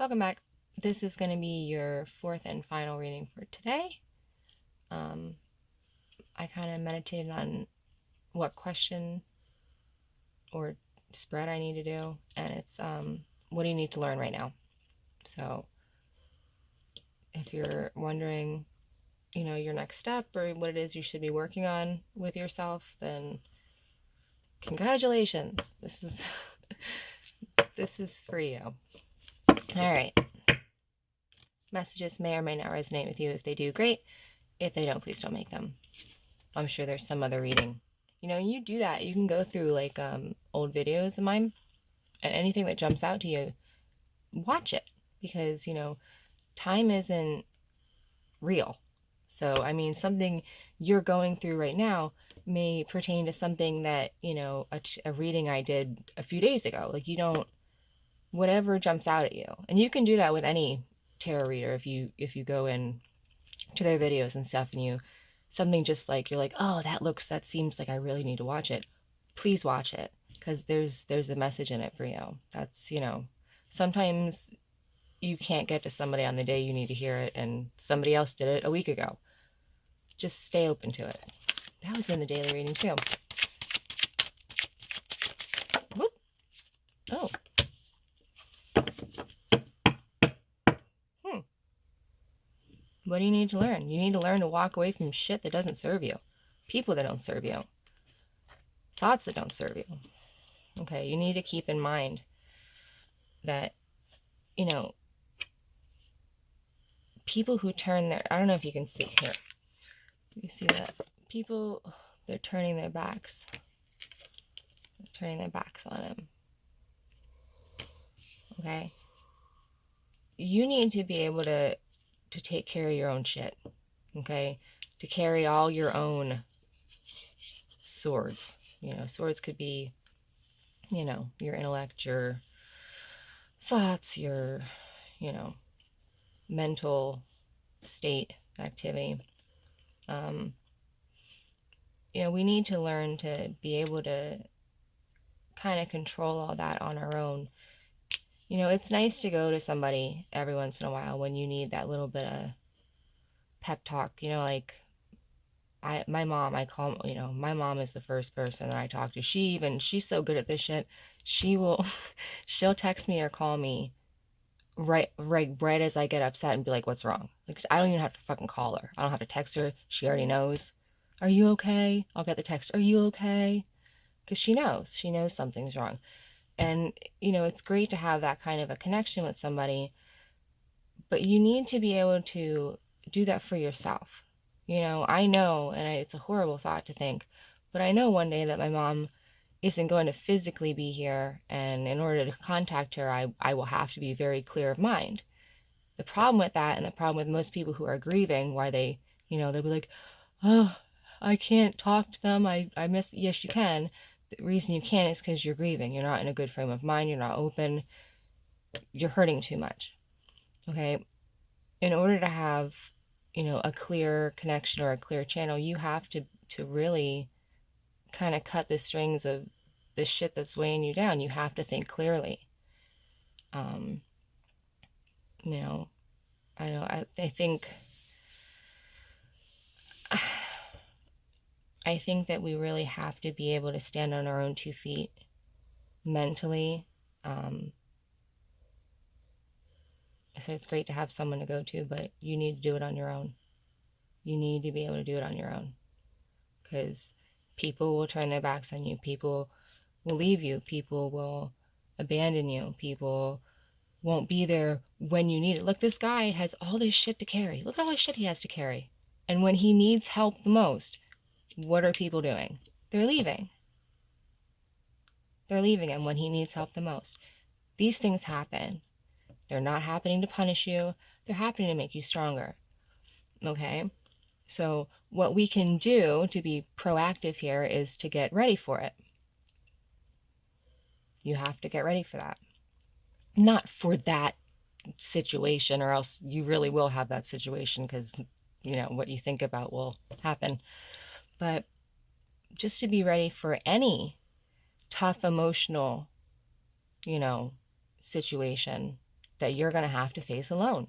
Welcome back. This is going to be your fourth and final reading for today. I kind of meditated on what question or spread I need to do, and it's what do you need to learn right now? So if you're wondering, your next step or what it is you should be working on with yourself, then congratulations. This is for you. All right. Messages may or may not resonate with you. If they do, great. If they don't, please don't make them. I'm sure there's some other reading. You do that. You can go through like old videos of mine, and anything that jumps out to you, watch it, because time isn't real. So something you're going through right now may pertain to something that a reading I did a few days ago. Like whatever jumps out at you, and you can do that with any tarot reader. If you go in to their videos and stuff, and something just like you're like, oh, that seems like I really need to watch it. Please watch it, because there's a message in it for you. That's sometimes you can't get to somebody on the day you need to hear it, and somebody else did it a week ago. Just stay open to it. That was in the daily reading too. Whoop. Oh. What do you need to learn? You need to learn to walk away from shit that doesn't serve you. People that don't serve you. Thoughts that don't serve you. Okay, you need to keep in mind that, people who turn their... I don't know if you can see here. You see that? People, they're turning their backs. They're turning their backs on him. Okay? You need to be able to take care of your own shit, okay? To carry all your own swords. Swords could be, your intellect, your thoughts, your, mental state activity. We need to learn to be able to kind of control all that on our own. It's nice to go to somebody every once in a while when you need that little bit of pep talk. Like my mom, my mom is the first person that I talk to. She's so good at this shit. She'll text me or call me right as I get upset and be like, what's wrong? Like, I don't even have to fucking call her. I don't have to text her. She already knows. Are you okay? I'll get the text. Are you okay? Because she knows something's wrong. And, it's great to have that kind of a connection with somebody, but you need to be able to do that for yourself. I know, and it's a horrible thought to think, but I know one day that my mom isn't going to physically be here, and in order to contact her, I will have to be very clear of mind. The problem with that, and the problem with most people who are grieving, why they, they'll be like, oh, I can't talk to them, I miss... Yes, you can. The reason you can't is because you're grieving. You're not in a good frame of mind. You're not open. You're hurting too much. Okay? In order to have, a clear connection or a clear channel, you have to really kind of cut the strings of the shit that's weighing you down. You have to think clearly. I think... I think that we really have to be able to stand on our own 2 feet mentally. So it's great to have someone to go to, but you need to do it on your own. You need to be able to do it on your own. Because people will turn their backs on you. People will leave you. People will abandon you. People won't be there when you need it. Look, this guy has all this shit to carry. Look at all this shit he has to carry. And when he needs help the most, what are people doing? They're leaving. They're leaving him when he needs help the most. These things happen. They're not happening to punish you. They're happening to make you stronger. Okay? So what we can do to be proactive here is to get ready for it. You have to get ready for that. Not for that situation, or else you really will have that situation, because, what you think about will happen. But just to be ready for any tough emotional, situation that you're going to have to face alone.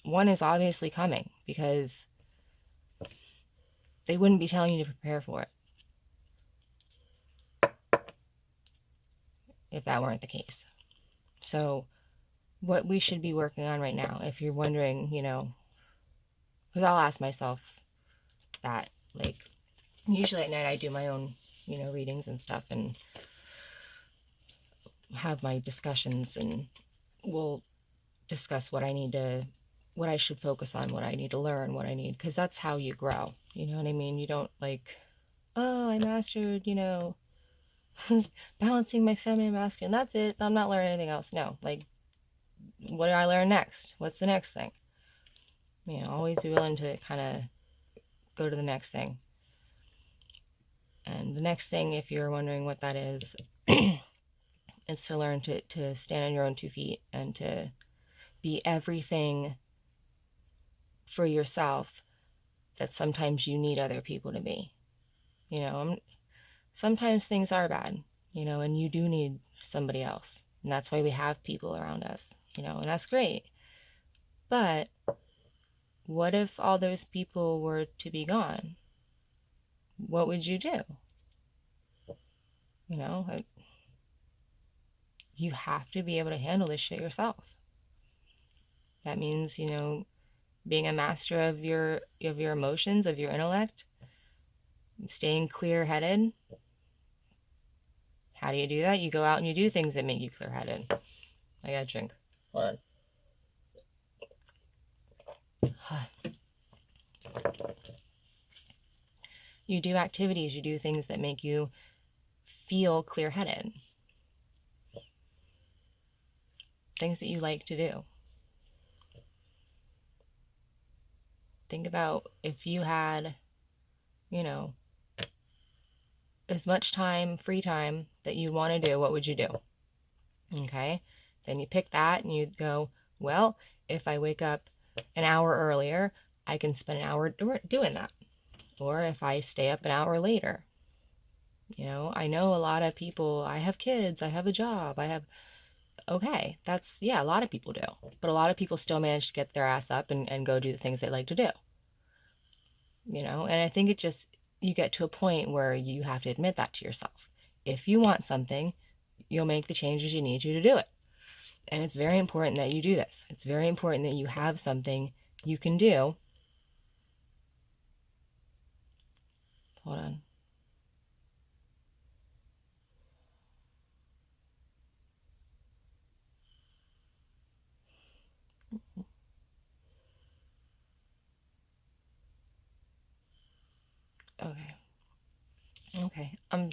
One is obviously coming because they wouldn't be telling you to prepare for it if that weren't the case. So what we should be working on right now, if you're wondering, because I'll ask myself that, like, usually at night I do my own, readings and stuff and have my discussions, and we'll discuss what I should focus on, what I need to learn, what I need, because that's how you grow. You know what I mean? You don't like, oh, I mastered, balancing my feminine masculine. That's it. I'm not learning anything else. No, like, what do I learn next? What's the next thing? Always be willing to kind of go to the next thing. And the next thing, if you're wondering what that is, is to learn to stand on your own 2 feet and to be everything for yourself that sometimes you need other people to be. Sometimes things are bad, and you do need somebody else. And that's why we have people around us, and that's great. But what if all those people were to be gone? What would you do? You have to be able to handle this shit yourself. That means, being a master of your emotions, of your intellect, staying clear-headed. How do you do that? You go out and you do things that make you clear-headed. I gotta drink. Hold on. You do activities, you do things that make you feel clear-headed. Things that you like to do. Think about if you had, as much time, free time that you want to do, what would you do? Okay? Then you pick that and you go, well, if I wake up an hour earlier, I can spend an hour doing that. Or if I stay up an hour later. I know a lot of people, I have kids, I have a job, okay, a lot of people do. But a lot of people still manage to get their ass up and go do the things they like to do. And I think you get to a point where you have to admit that to yourself. If you want something, you'll make the changes you need to do it. And it's very important that you do this. It's very important that you have something you can do. Hold on. Okay. I'm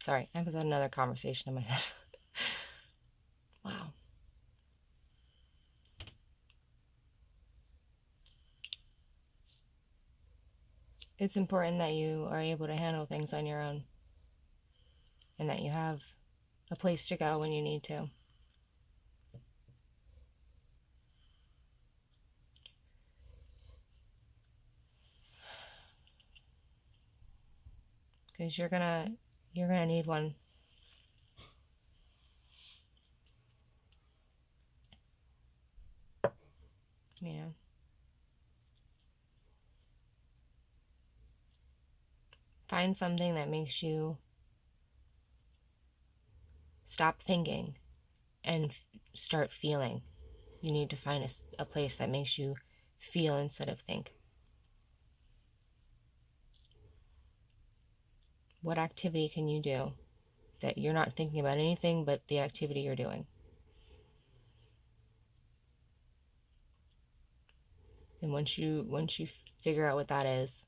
sorry. I was on another conversation in my head. Wow. It's important that you are able to handle things on your own and that you have a place to go when you need to. Because you're gonna need one. Find something that makes you stop thinking and start feeling. You need to find a place that makes you feel instead of think. What activity can you do that you're not thinking about anything but the activity you're doing? And once you figure out what that is,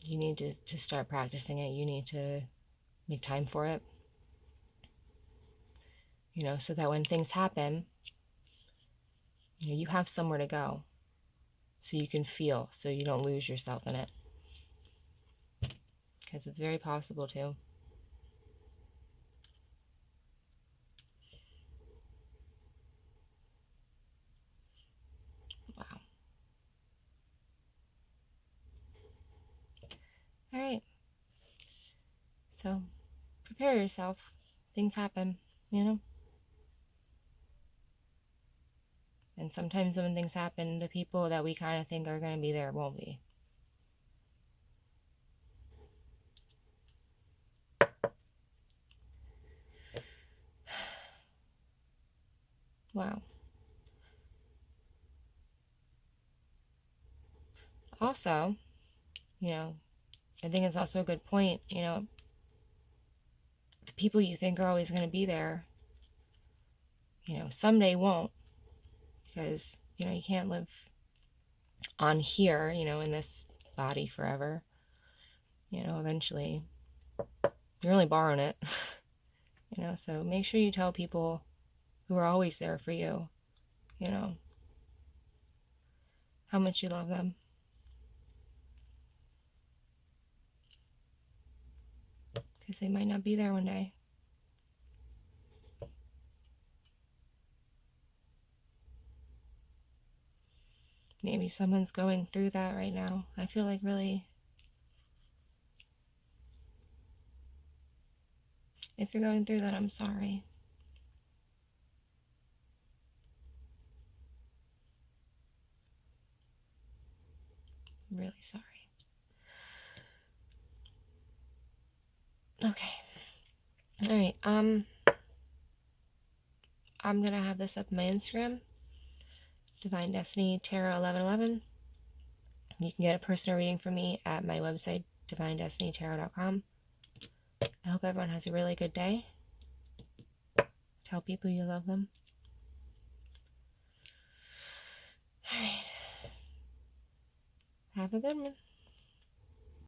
you need to start practicing it. You need to make time for it. So that when things happen, you have somewhere to go. So you can feel, so you don't lose yourself in it. Because it's very possible to. Wow. All right. So prepare yourself. Things happen, you know? And sometimes when things happen, the people that we kind of think are going to be there won't be. Wow. Also, I think it's also a good point, the people you think are always going to be there, someday won't, because, you can't live on here, in this body forever. Eventually you're only borrowing it, so make sure you tell people who are always there for you, how much you love them. Because they might not be there one day. Maybe someone's going through that right now. I feel like really, if you're going through that, I'm sorry. I'm really sorry. Okay. All right. I'm gonna have this up on my Instagram, Divine Destiny Tarot 1111. You can get a personal reading from me at my website, divinedestinytarot.com. I hope everyone has a really good day. Tell people you love them. All right. Have a good one.